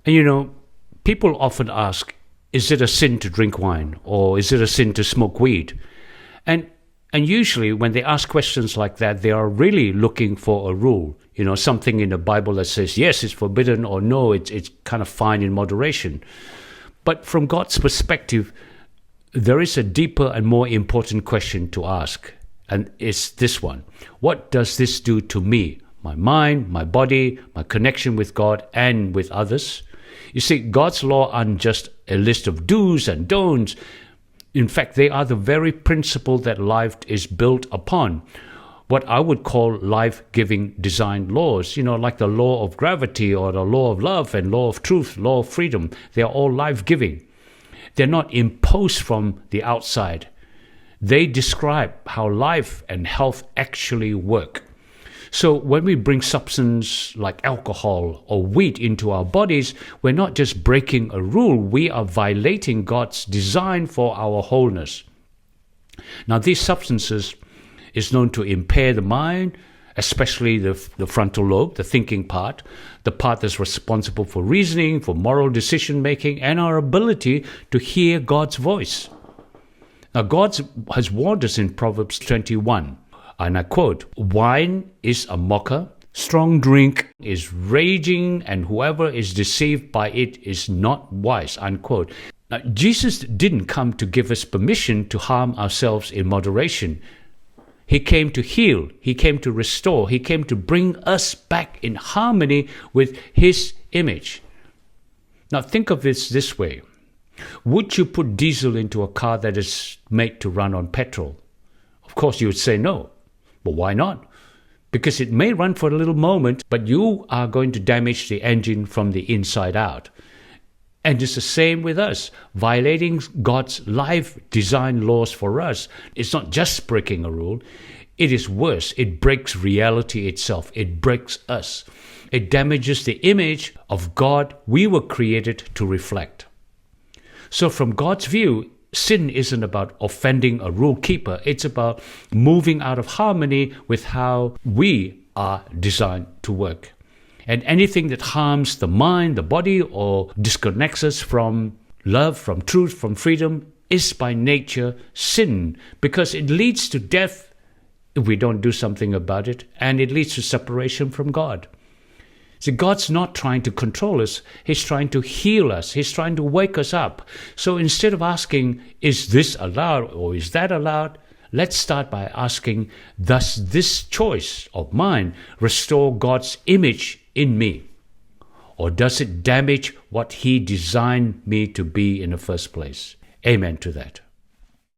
And people often ask, is it a sin to drink wine, or is it a sin to smoke weed? And usually when they ask questions like that, they are really looking for a rule, something in the Bible that says, yes, it's forbidden, or no, it's kind of fine in moderation. But from God's perspective, there is a deeper and more important question to ask, and it's this one. What does this do to me, my mind, my body, my connection with God and with others? You see, God's law aren't just a list of do's and don'ts. In fact, they are the very principle that life is built upon. What I would call life-giving design laws, like the law of gravity or the law of love and law of truth, law of freedom. They are all life-giving. They're not imposed from the outside. They describe how life and health actually work. So when we bring substance like alcohol or weed into our bodies, we're not just breaking a rule, we are violating God's design for our wholeness. Now, these substances is known to impair the mind, especially the frontal lobe, the thinking part, the part that's responsible for reasoning, for moral decision-making, and our ability to hear God's voice. Now, God has warned us in Proverbs 21, and I quote, "Wine is a mocker, strong drink is raging, and whoever is deceived by it is not wise," unquote. Now, Jesus didn't come to give us permission to harm ourselves in moderation. He came to heal, he came to restore, he came to bring us back in harmony with his image. Now, think of this way. Would you put diesel into a car that is made to run on petrol? Of course, you would say no. But why not? Because it may run for a little moment, but you are going to damage the engine from the inside out. And it's the same with us. Violating God's life design laws for us, it's not just breaking a rule. It is worse. It breaks reality itself. It breaks us. It damages the image of God we were created to reflect. So from God's view, sin isn't about offending a rule keeper. It's about moving out of harmony with how we are designed to work. And anything that harms the mind, the body, or disconnects us from love, from truth, from freedom, is by nature sin, because it leads to death if we don't do something about it, and it leads to separation from God. See, God's not trying to control us. He's trying to heal us. He's trying to wake us up. So instead of asking, is this allowed or is that allowed? Let's start by asking, does this choice of mine restore God's image in me? Or does it damage what he designed me to be in the first place? Amen to that.